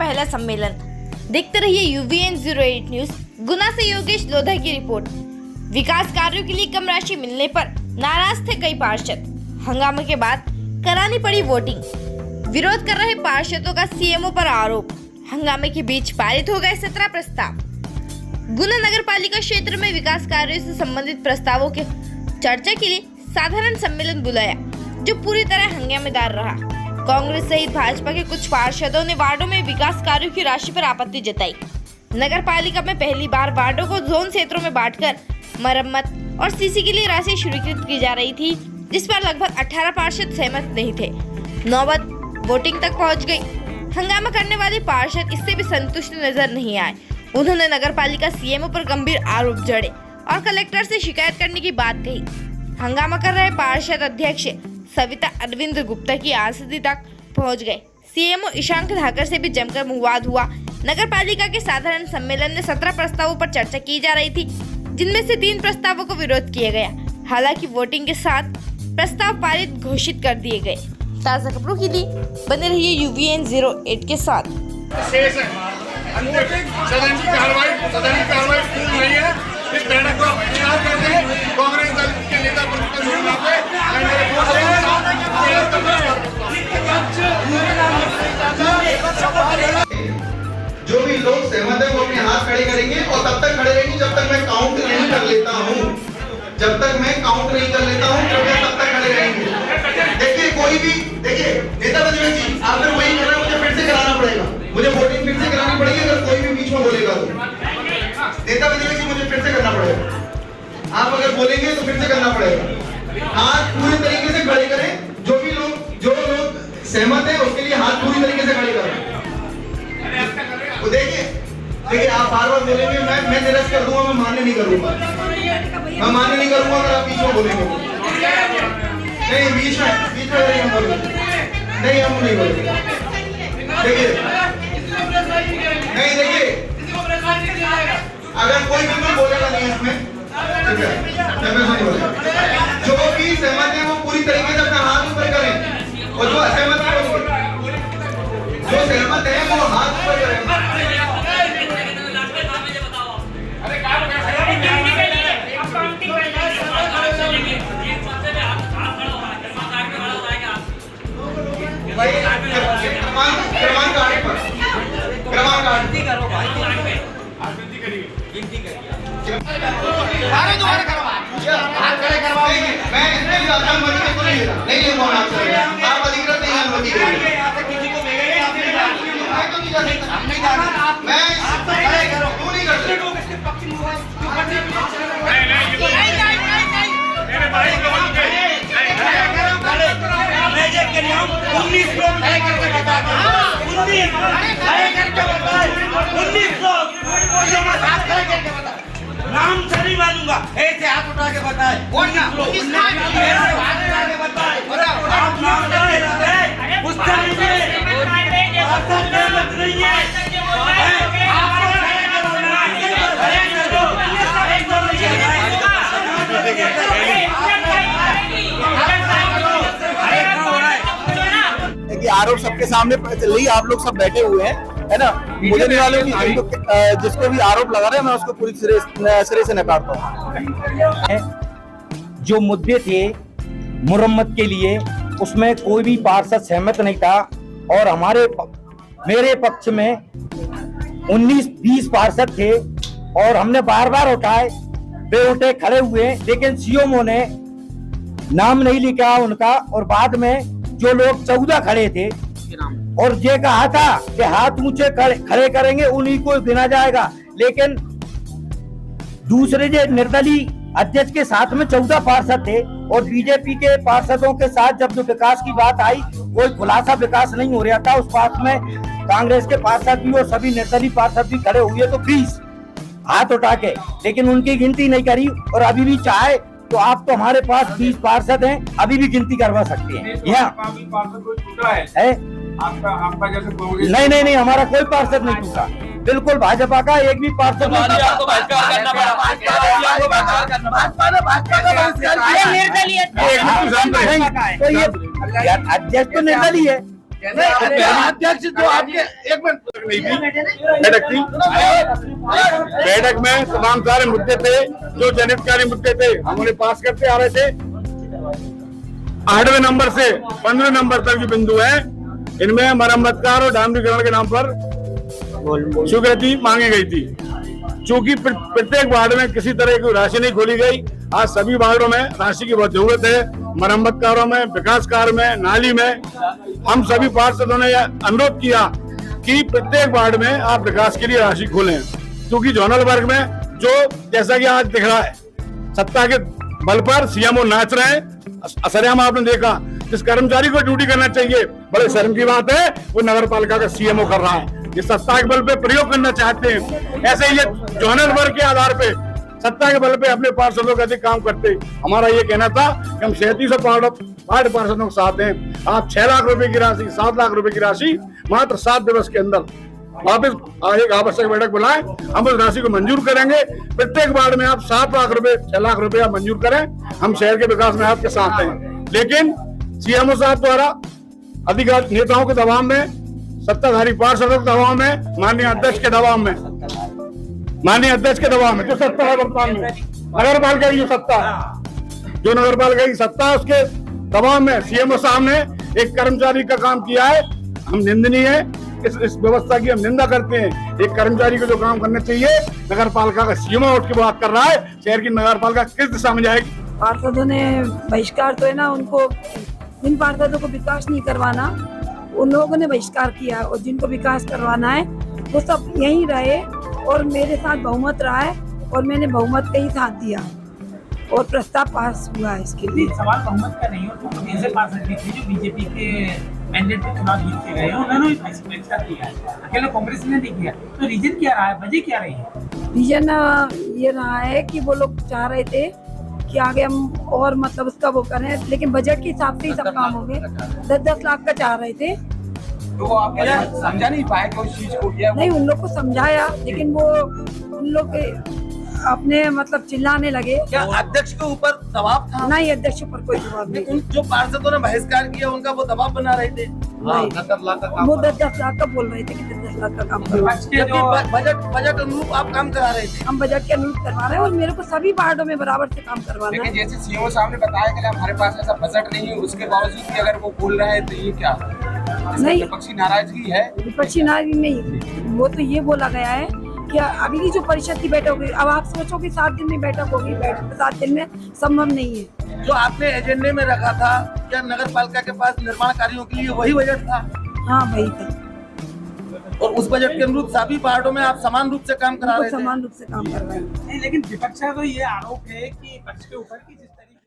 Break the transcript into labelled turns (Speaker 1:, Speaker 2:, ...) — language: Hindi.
Speaker 1: पहला सम्मेलन। देखते रहिए यूवीएन 08 न्यूज। गुना से योगेश लोधा की रिपोर्ट। विकास कार्यों के लिए कम राशि मिलने पर नाराज थे कई पार्षद। हंगामे के बाद करानी पड़ी वोटिंग। विरोध कर रहे पार्षदों का सीएमओ पर आरोप। हंगामे के बीच पारित हो गए 17 प्रस्ताव। गुना नगर पालिका क्षेत्र में विकास कार्यों से संबंधित प्रस्तावों के चर्चा के लिए साधारण सम्मेलन बुलाया, जो पूरी तरह हंगामेदार रहा। कांग्रेस सहित भाजपा के कुछ पार्षदों ने वार्डों में विकास कार्यों की राशि पर आपत्ति जताई। नगर पालिका में पहली बार वार्डों को जोन क्षेत्रों में बांटकर मरम्मत और सीसी के लिए राशि स्वीकृत की जा रही थी, जिस पर लगभग 18 पार्षद सहमत नहीं थे। नौबत वोटिंग तक पहुंच गई। हंगामा करने वाले पार्षद इससे भी संतुष्ट नजर नहीं आए। उन्होंने नगर पालिका सीएमओ पर गंभीर आरोप जड़े और कलेक्टर से शिकायत करने की बात कही। हंगामा कर रहे पार्षद अध्यक्ष सविता अरविंद गुप्ता की आसदी तक पहुंच गए। सीएमओ ईशांक धाकर से भी जमकर विवाद हुआ। नगर पालिका के साधारण सम्मेलन में 17 प्रस्तावों पर चर्चा की जा रही थी, जिनमें से 3 प्रस्तावों को विरोध किया गया। हालांकि वोटिंग के साथ प्रस्ताव पारित घोषित कर दिए गए। ताज़ा खबरों के लिए बने रहिए यूवीएन 08 के साथ।
Speaker 2: सदन की कार्रवाई पूर्ण नहीं है। इस बैठक को तैयार करते हैं। कांग्रेस दल के नेता
Speaker 3: जो भी लोग सहमत है वो अपने हाथ खड़े करेंगे और तब तक खड़े रहेंगे जब तक मैं काउंट नहीं कर लेता हूँ। जब तक मैं काउंट नहीं कर लेता हूँ तब तक खड़े रहेंगे। देखिए कोई भी नेता प्रतिपक्ष जी, आप फिर वही कर रहे हैं, मुझे फिर से कराना पड़ेगा। मुझे वोटिंग फिर से करानी पड़ेगी अगर कोई भी बीच में बोलेगा तो। नेता प्रतिपक्ष जी, मुझे फिर से करना पड़ेगा। आप अगर बोलेंगे तो फिर से करना पड़ेगा। हाथ पूरी तरीके से खड़े करें। जो लोग सहमत है उसके लिए हाथ पूरी तरीके से खड़े करें। तो देखिए आप बार-बार बोलेंगे, मैं निरस्त कर दूंगा, मैं मान्य नहीं करूंगा। मैं मान्य नहीं करूंगा अगर आप बीच में बोलेंगे। नहीं, बीच में नहीं हम बोलेंगे। नहीं, हम नहीं बोलेंगे। देखिए अगर कोई भी बोलेगा नहीं इसमें, ठीक है, जो भी सहमत है वो पूरी तरीके से अपना हाथ ऊपर करें और जो असहमत है जो सहमत है वो हाथ ऊपर करें। आप अधिकृत नहीं अनुमति
Speaker 4: नाम से नहीं मानूंगा, ऐसे हाथ उठा के बताए। कौन नाम? आप नाम नहीं उससे नहीं
Speaker 5: है। आरोप सबके सामने चल रही है, आप लोग सब बैठे हुए हैं, है ना। मुझे नहीं वालों की जिसको भी आरोप लगा रहे हैं मैं उसको पूरी सिरे से नकारता हूँ।
Speaker 6: जो मुद्दे थे मुरम्मत के लिए उसमें कोई भी पार्षद सहमत नहीं था और मेरे पक्ष में 19-20 पार्षद थे और हमने बार बार उठाए, वे उठे खड़े हुए, लेकिन सीएमओ ने नाम नहीं लिखा उनका और बाद में जो लोग 14 खड़े थे और ये कहा था कि हाथ ऊंचे खड़े करेंगे उन्हीं को गिना जाएगा, लेकिन दूसरे जो निर्दलीय अध्यक्ष के साथ में 14 पार्षद थे और बीजेपी के पार्षदों के साथ जब जो विकास की बात आई कोई खुलासा विकास नहीं हो रहा था। उस पास में कांग्रेस के पार्षद भी और सभी निर्दलीय पार्षद भी खड़े हुए तो 20 हाथ उठा के, लेकिन उनकी गिनती नहीं करी। और अभी भी चाहे तो आप तो हमारे पास 20 पार्षद हैं, अभी भी गिनती करवा सकते हैं। नहीं, हमारा कोई पार्षद नहीं टूटा। बिल्कुल भाजपा का एक भी पार्षद नहीं तो ये अध्यक्ष तो निर्दलीय है,
Speaker 2: अध्यक्ष जो आपके एक मिनट नहीं थी बैठक थी, बैठक में तमाम सारे मुद्दे थे जो जनहितकारी मुद्दे थे हम उन्हें पास करते आ रहे थे। 8वें नंबर से 15वें नंबर तक जो बिंदु है इनमें मरम्मतकार और डामरीकरण के नाम पर स्वीकृति मांगी गई थी। चूंकि प्रत्येक वार्ड में किसी तरह की राशि नहीं खोली गई, आज सभी वार्डों में राशि की बहुत जरूरत है। मरम्मत कार्यों में, विकास कार्य में, नाली में हम सभी पार्षदों ने अनुरोध किया कि प्रत्येक वार्ड में आप विकास के लिए राशि खोलें, क्योंकि जोनल वर्ग में जो जैसा कि आज दिख रहा है सत्ता के बल पर सीएमओ नाच रहे हैं। असरयाम आपने देखा, जिस कर्मचारी को ड्यूटी करना चाहिए, बड़े शर्म की बात है वो नगर पालिका का सीएमओ कर रहा है। ये सत्ता के बल पे प्रयोग करना चाहते हैं। ऐसे ही ये जोनल वर्ग के आधार पे सत्ता के बल पे अपने पार्षदों का अधिक काम करते। हमारा ये कहना था कि हम 3700 वार्ड पार्षदों के साथ हैं। आप 6 लाख रुपए की राशि, 7 लाख रुपए की राशि मात्र 7 दिवस के अंदर वापिस एक आवश्यक बैठक बुलाएं, हम उस राशि को मंजूर करेंगे। प्रत्येक वार्ड में आप 7 लाख रुपए, 6 लाख रुपए आप मंजूर करें, हम शहर के विकास में आपके साथ हैं। लेकिन सीएमओ साहब द्वारा अधिकारी नेताओं के दबाव में, सत्ताधारी पार्षदों के दबाव में, माननीय अध्यक्ष के दबाव में, जो सत्ता है वर्तमान में नगर पालिका की जो सत्ता है, उसके दबाव में सीएमओ साहब ने एक कर्मचारी का काम किया है। हम निंदनीय है, इस व्यवस्था की हम निंदा करते हैं। एक कर्मचारी को जो काम करना चाहिए, नगर पालिका का सीएमओ उठ के बात कर रहा है, शहर की नगर पालिका किस दिशा में जाएगी?
Speaker 7: पार्षदों ने बहिष्कार तो है ना, उनको जिन पार्षदों को विकास नहीं करवाना उन लोगों ने बहिष्कार किया, और जिनको विकास करवाना है वो सब यहीं रहे। और मेरे साथ बहुमत रहा है और मैंने बहुमत का ही साथ दिया और प्रस्ताव पास हुआ है। इसके लिए
Speaker 8: सवाल बहुमत का नहीं हो, तो ऐसे पार्षद भी थे जो बीजेपी के मैंडेट पे चुनाव जीत के गए, उन्होंने भी बहिष्कार किया है, अकेले कांग्रेस ने नहीं किया। तो रीजन क्या रहा है, वजह क्या रही है?
Speaker 7: रीजन ये रहा है कि वो लोग चाह रहे थे कि आगे हम और मतलब उसका वो करें, लेकिन बजट के हिसाब से ही सब काम हो गए। 10-10 लाख का चाह रहे थे,
Speaker 8: तो वो आप समझा नहीं पाए कि उस चीज को किया?
Speaker 7: नहीं, उन लोग को समझाया, लेकिन वो उन लोग अपने मतलब चिल्लाने लगे।
Speaker 4: क्या अध्यक्ष के ऊपर दबाव था?
Speaker 7: नहीं, अध्यक्ष पर कोई जवाब नहीं।
Speaker 4: उन जो पार्षदों ने बहिष्कार किया उनका वो दबाव बना रहे थे।
Speaker 7: नहीं,
Speaker 4: 10 लाख का
Speaker 7: वो 10-10 लाख का बोल रहे थे कि 10-10 लाख का काम करवा,
Speaker 4: बजट अनुरूप आप काम करा रहे थे।
Speaker 7: हम बजट के अनुरूप करवा रहे हैं और मेरे को सभी वार्डों में बराबर से काम करवाना है।
Speaker 8: जैसे सीएम साहब ने बताया कि हमारे पास ऐसा बजट नहीं है, उसके बावजूद भी अगर वो बोल रहे हैं तो ये क्या
Speaker 7: नहीं,
Speaker 8: विपक्षी नाराजगी है?
Speaker 7: विपक्षी नाराजगी नहीं, वो तो ये बोला गया है कि अगली जो परिषद की बैठक होगी, अब आप सोचो कि 7 दिन में बैठक होगी, 7 दिन में संभव नहीं है।
Speaker 4: जो आपने एजेंडे में रखा था, क्या नगर पालिका के पास निर्माण कार्यों के लिए वही बजट था?
Speaker 7: हाँ, वही था।
Speaker 4: और उस बजट के अनुरूप सभी वार्डों में आप समान रूप से काम करा रहे थे।
Speaker 7: समान रूप से काम कर रहे हैं।
Speaker 8: नहीं, लेकिन विपक्ष का तो ये आरोप है कि पक्ष के ऊपर की